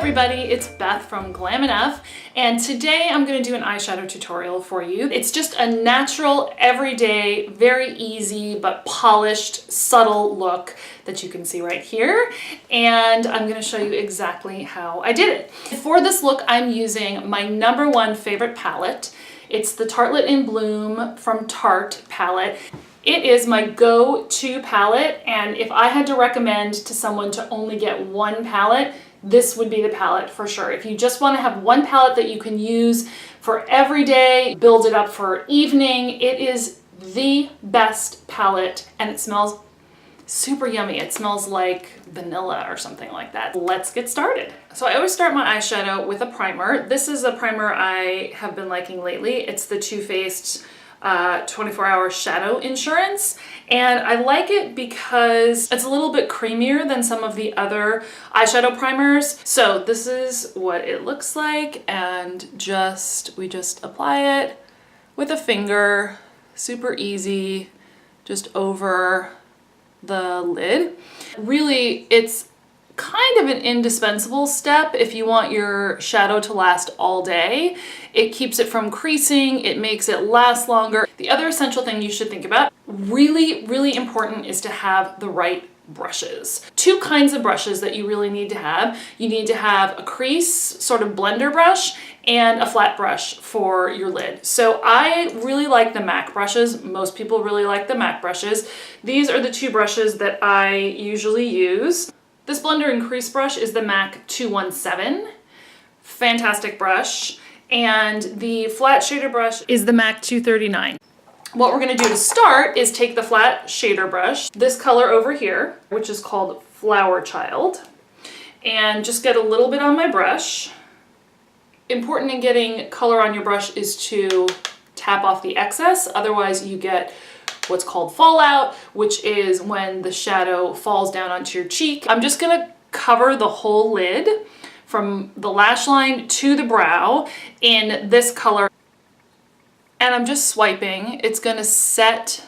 everybody, it's Beth from Glam and today I'm going to do an eyeshadow tutorial for you. It's just a natural, everyday, very easy but polished, subtle look that you can see right here, and I'm going to show you exactly how I did it. For this look, I'm using my #1 favorite palette. It's the Tartlette In Bloom from Tarte palette. It is my go-to palette, and if I had to recommend to someone to only get one palette, this would be the palette for sure. If you just want to have one palette that you can use for every day, build it up for evening, it is the best palette, and it smells super yummy. It smells like vanilla or something like that. Let's get started. So I always start my eyeshadow with a primer. This is a primer I have been liking lately. It's the Too Faced 24-hour shadow insurance, and I like it because it's a little bit creamier than some of the other eyeshadow primers. So this is what it looks like, and we just apply it with a finger, super easy, just over the lid. Really, it's kind of an indispensable step if you want your shadow to last all day. It keeps it from creasing, it makes it last longer. The other essential thing you should think about, really important, is to have the right brushes. Two kinds of brushes that you really need to have. You need to have a crease sort of blender brush and a flat brush for your lid. So I really like the M.A.C brushes. Most people really like the M.A.C brushes. These are the two brushes that I usually use. This blender and crease brush is the M.A.C 217. Fantastic brush. And the flat shader brush is the M.A.C 239. What we're going to do to start is take the flat shader brush, this color over here, which is called Flower Child, and just get a little bit on my brush. Important in getting color on your brush is to tap off the excess, otherwise you get what's called fallout, which is when the shadow falls down onto your cheek. I'm just gonna cover the whole lid from the lash line to the brow in this color. And I'm just swiping. It's gonna set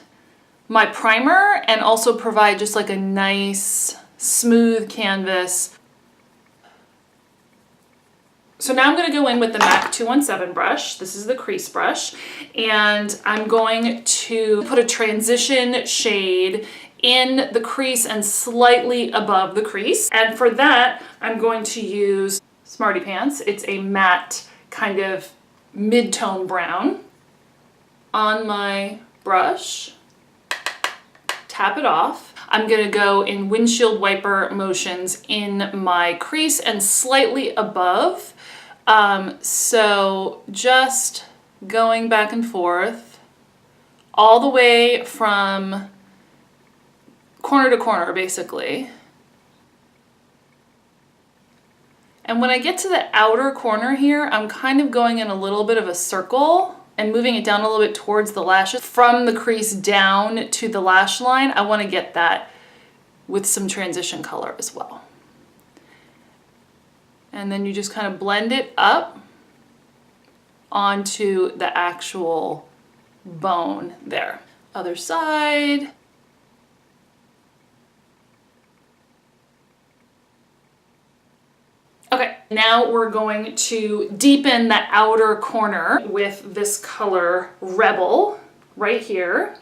my primer and also provide just like a nice smooth canvas. So now I'm going to go in with the M.A.C 217 brush. This is the crease brush, and I'm going to put a transition shade in the crease and slightly above the crease. And for that, I'm going to use Smarty Pants. It's a matte kind of mid-tone brown. On my brush, tap it off. I'm going to go in windshield wiper motions in my crease and slightly above. So just going back and forth all the way from corner to corner, basically. And when I get to the outer corner here, I'm kind of going in a little bit of a circle and moving it down a little bit towards the lashes. From the crease down to the lash line, I want to get that with some transition color as well. And then you just kind of blend it up onto the actual bone there. Other side. Okay, now we're going to deepen the outer corner with this color Rebel right here.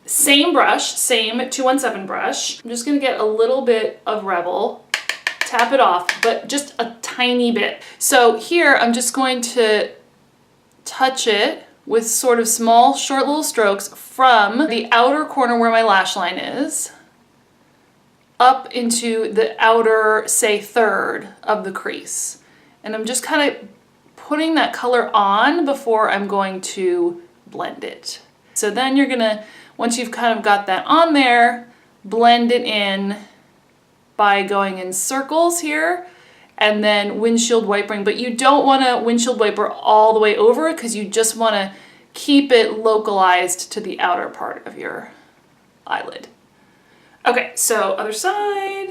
Same brush, same 217 brush. I'm just gonna get a little bit of Rebel, tap it off, but just a tiny bit. So here I'm just going to touch it with sort of small, short little strokes from the outer corner where my lash line is up into the outer, say, third of the crease. And I'm just kind of putting that color on before I'm going to blend it. So then you're gonna, once you've kind of got that on there, blend it in by going in circles here and then windshield wipering, but you don't want to windshield wiper all the way over because you just want to keep it localized to the outer part of your eyelid. Okay, so other side.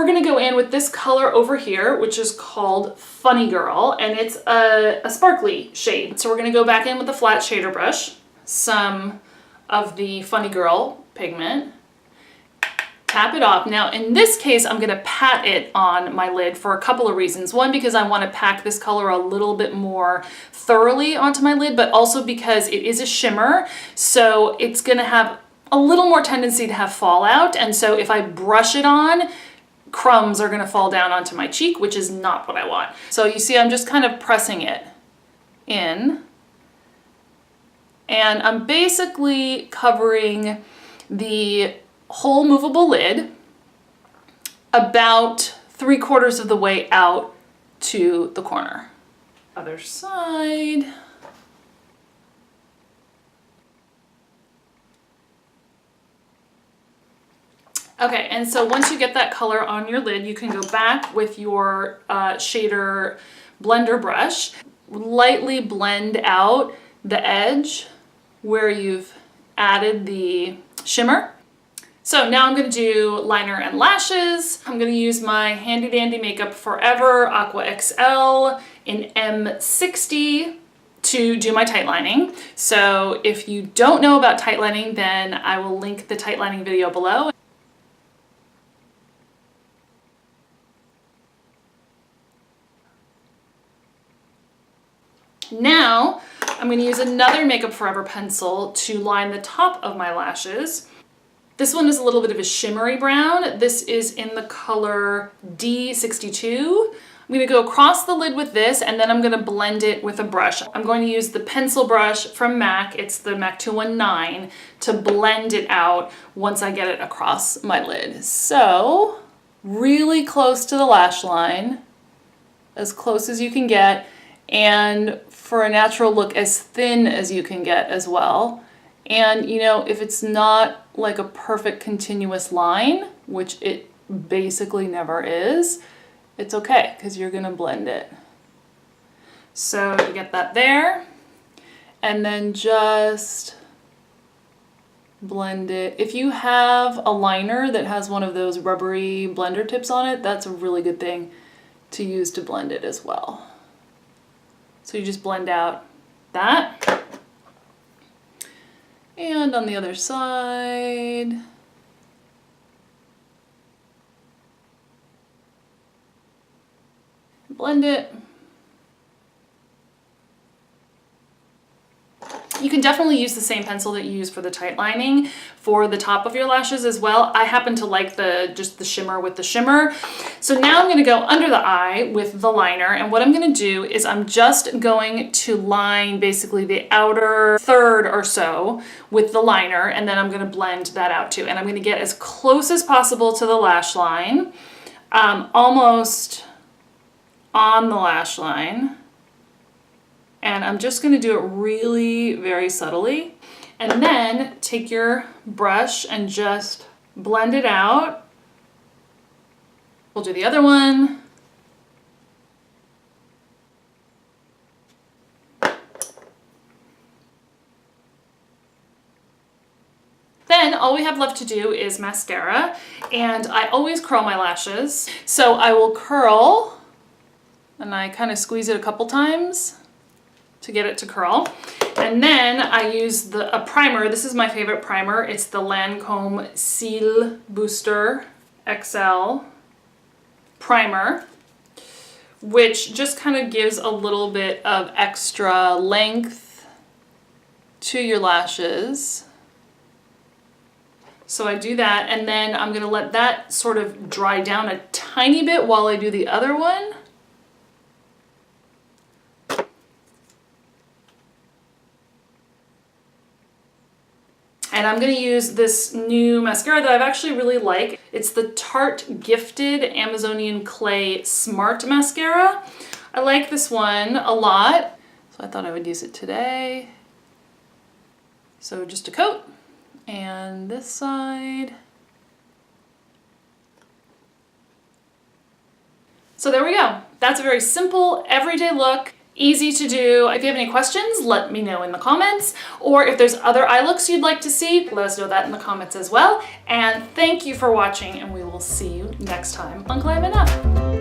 We're gonna go in with this color over here, which is called Funny Girl, and it's a sparkly shade. So we're gonna go back in with the flat shader brush, some of the Funny Girl pigment. Tap it off. Now in this case, I'm gonna pat it on my lid for a couple of reasons. One, because I wanna pack this color a little bit more thoroughly onto my lid, but also because it is a shimmer, so it's gonna have a little more tendency to have fallout. And so if I brush it on, crumbs are gonna fall down onto my cheek, which is not what I want. So you see, I'm just kind of pressing it in. And I'm basically covering the whole movable lid about 3/4 of the way out to the corner. Other side. Okay, and so once you get that color on your lid, you can go back with your shader blender brush, lightly blend out the edge where you've added the shimmer. So now I'm going to do liner and lashes. I'm going to use my handy dandy Makeup Forever Aqua XL in M60 to do my tight lining. So if you don't know about tight lining, then I will link the tight lining video below. Now I'm going to use another Makeup Forever pencil to line the top of my lashes. This one is a little bit of a shimmery brown. This is in the color D62. I'm going to go across the lid with this, and then I'm going to blend it with a brush. I'm going to use the pencil brush from M.A.C. It's the M.A.C 219 to blend it out once I get it across my lid. So really close to the lash line, as close as you can get, and for a natural look, as thin as you can get as well. And you know, if it's not like a perfect continuous line, which it basically never is, it's okay, because you're gonna blend it. So you get that there, and then just blend it. If you have a liner that has one of those rubbery blender tips on it, that's a really good thing to use to blend it as well. So you just blend out that. And on the other side. Blend it. You can definitely use the same pencil that you use for the tight lining for the top of your lashes as well. I happen to like just the shimmer with the shimmer. So now I'm gonna go under the eye with the liner, and what I'm gonna do is I'm just going to line basically the outer third or so with the liner, and then I'm gonna blend that out too. And I'm gonna get as close as possible to the lash line, almost on the lash line. And I'm just going to do it really very subtly. And then take your brush and just blend it out. We'll do the other one. Then all we have left to do is mascara. And I always curl my lashes. So I will curl, and I kind of squeeze it a couple times to get it to curl. And then I use a primer. This is my favorite primer. It's the Lancôme Cils Booster XL primer, which just kind of gives a little bit of extra length to your lashes. So I do that, and then I'm gonna let that sort of dry down a tiny bit while I do the other one. And I'm going to use this new mascara that I've actually really like. It's the Tarte Gifted Amazonian Clay Smart Mascara. I like this one a lot, so I thought I would use it today. So just a coat, and this side. So there we go. That's a very simple, everyday look. Easy to do. If you have any questions, let me know in the comments, or if there's other eye looks you'd like to see, let us know that in the comments as well. And thank you for watching, and we will see you next time on Glam Enough.